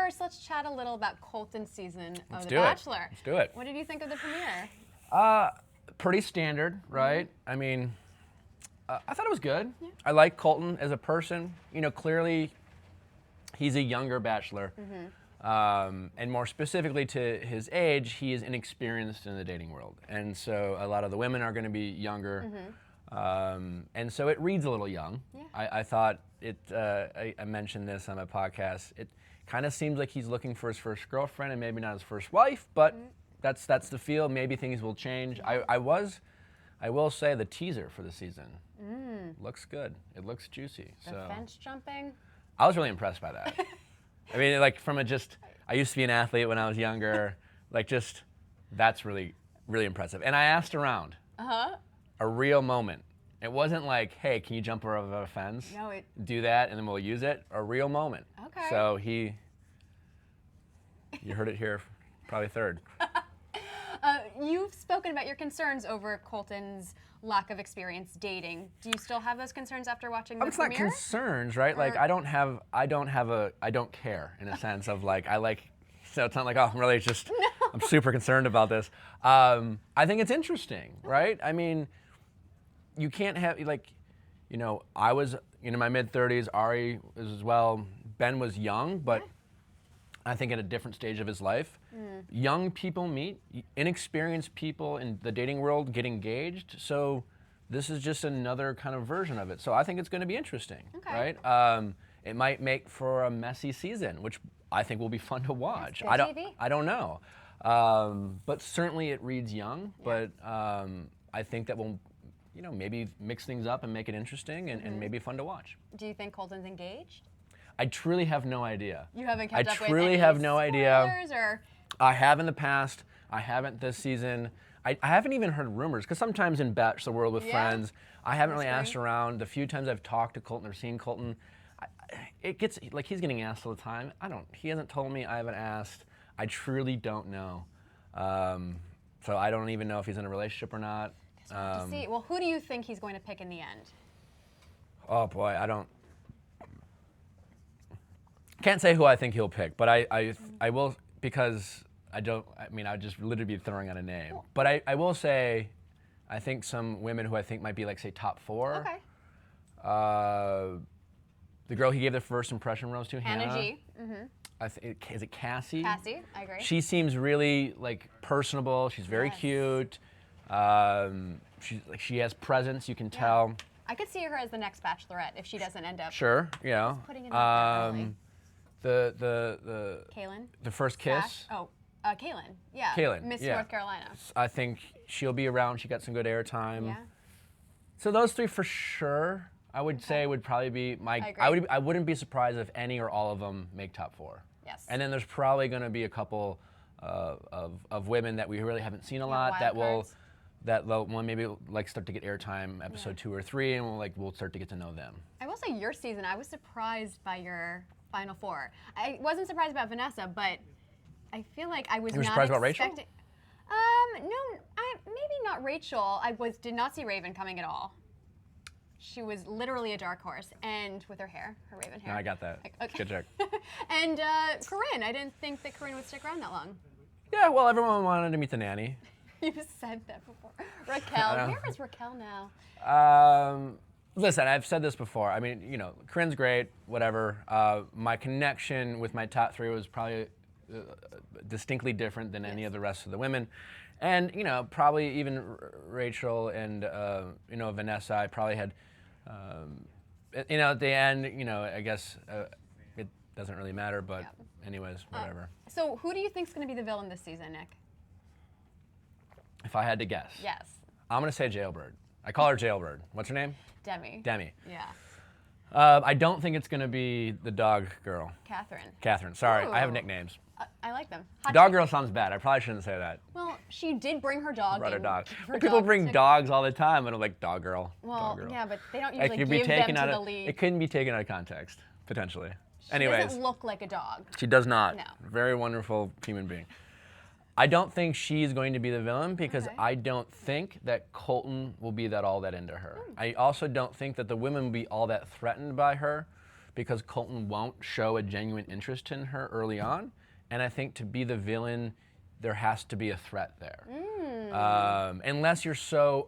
first, let's chat a little about Colton's season of The do it. Bachelor. Let's do it. What did you think of the premiere? Pretty standard, right? I mean, I thought it was good. Yeah. I like Colton as a person. You know, clearly he's a younger Bachelor. And more specifically to his age, he is inexperienced in the dating world. And so a lot of the women are going to be younger. And so it reads a little young. Yeah. I thought it, I mentioned this on my podcast, it kind of seems like he's looking for his first girlfriend and maybe not his first wife, but that's the feel. Maybe things will change. I will say the teaser for the season looks good. It looks juicy. The So fence jumping. I was really impressed by that. I mean, like I used to be an athlete when I was younger. That's really, really impressive. And I asked around. A real moment. It wasn't like, hey, can you jump over a fence? No, do that and then we'll use it. A real moment. Okay. So you heard it here, probably third. You've spoken about your concerns over Colton's lack of experience dating. Do you still have those concerns after watching the It's premiere? not concerns, right? Like I don't care in a sense of like, so it's not like, oh, I'm really just, I'm super concerned about this. I think it's interesting, right? I mean, you can't have, I was in my mid-30s, Ari was as well. Ben was young, but I think at a different stage of his life. Young people meet, inexperienced people in the dating world get engaged, so this is just another kind of version of it. So I think it's going to be interesting, right? It might make for a messy season, which I think will be fun to watch. Yes, good TV. I don't know. But certainly it reads young, but I think that will maybe mix things up and make it interesting and maybe fun to watch. Do you think Colton's engaged? I truly have no idea. You haven't kept up with I truly any have no idea. spoilers, or? I have in the past. I haven't this season. I haven't even heard rumors, because sometimes in Bachelor world with friends, I haven't really asked around. The few times I've talked to Colton or seen Colton, it gets, like, he's getting asked all the time. He hasn't told me, I haven't asked. I truly don't know. So I don't even know if he's in a relationship or not. To see. Well, who do you think he's going to pick in the end? Oh boy, can't say who I think he'll pick, but I will, because I'd just literally be throwing out a name. But I will say, I think some women who I think might be, like, say, top 4. Okay. The girl he gave the first impression rose to, Hannah Hannah. G. Is it Cassie? Cassie, I agree. She seems really, like, personable. She's very cute. She has presence, you can tell. I could see her as the next Bachelorette if she doesn't end up. Sure, Putting it out there early. The Kaitlyn. The first kiss. Kaitlyn. Yeah. Kaitlyn, Miss yeah. North Carolina. I think she'll be around. She got some good airtime. Yeah. So those 3 for sure, I would say would probably be my. I wouldn't be surprised if any or all of them make top 4. Yes. And then there's probably going to be a couple of women that we really haven't seen a lot that will maybe like start to get airtime episode 2 or 3, and we'll start to get to know them. I will say your season, I was surprised by your final 4. I wasn't surprised about Vanessa, but I feel like I was You were not surprised about expecting. Rachel? No, maybe not Rachel. I did not see Raven coming at all. She was literally a dark horse, and with her hair, her raven hair. No, I got that. Okay. Good check. And Corinne, I didn't think that Corinne would stick around that long. Yeah, well, everyone wanted to meet the nanny. You said that before. Raquel, where is Raquel now? Listen, I've said this before. I mean, Corinne's great, whatever. My connection with my top 3 was probably distinctly different than any of the rest of the women. And, probably even Rachel and, Vanessa, I probably had, at the end, I guess it doesn't really matter, but anyways, whatever. So who do you think is going to be the villain this season, Nick? If I had to guess. Yes. I'm going to say Jailbird. I call her Jailbird. What's her name? Demi. Demi. Yeah. I don't think it's going to be the dog girl. Catherine. Sorry, Ooh. I have nicknames. I like them. Dog girl sounds bad. I probably shouldn't say that. Well, she did bring her dog. Brought her dog. Her People dog bring to- dogs all the time, and I'm like, dog girl. Well, dog girl. yeah, but they don't It usually could be give taken them out to of. the lead. It couldn't be taken out of context, potentially. She Anyways, doesn't look like a dog. she does not. No. Very wonderful human being. I don't think she's going to be the villain because I don't think that Colton will be all that into her. I also don't think that the women will be all that threatened by her because Colton won't show a genuine interest in her early on. And I think to be the villain, there has to be a threat there. Unless you're so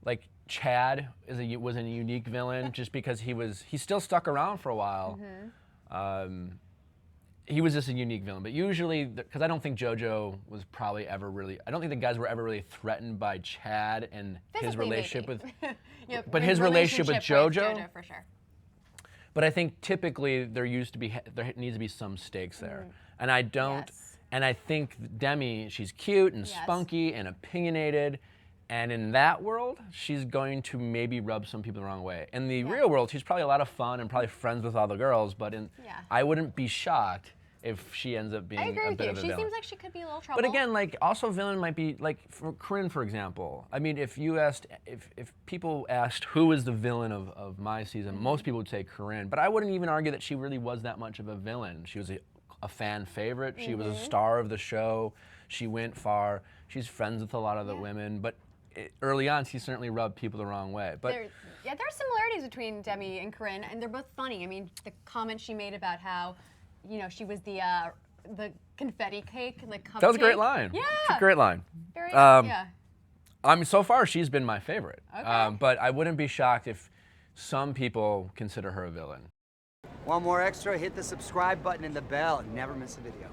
like Chad was a unique villain just because he still stuck around for a while. He was just a unique villain, but usually, because I don't think JoJo was probably ever really, I don't think the guys were ever really threatened by Chad and his relationship with, but his relationship with JoJo for sure. But I think typically there needs to be some stakes there, and I don't. And I think Demi, she's cute and spunky and opinionated, and in that world, she's going to maybe rub some people the wrong way. In the real world, she's probably a lot of fun and probably friends with all the girls, but I wouldn't be shocked if she ends up being a bit of a villain. She seems like she could be a little trouble. But again, like also villain might be like for Corinne, for example. I mean, if people asked who is the villain of my season, most people would say Corinne. But I wouldn't even argue that she really was that much of a villain. She was a fan favorite. She was a star of the show. She went far. She's friends with a lot of the women. But early on, she certainly rubbed people the wrong way. But there are similarities between Demi and Corinne, and they're both funny. I mean, the comment she made about how, she was the confetti cake, like cupcake. That was a great line. Yeah, it's a great line. Very, I mean, so far she's been my favorite. Okay. But I wouldn't be shocked if some people consider her a villain. Want more extra? Hit the subscribe button and the bell and never miss a video.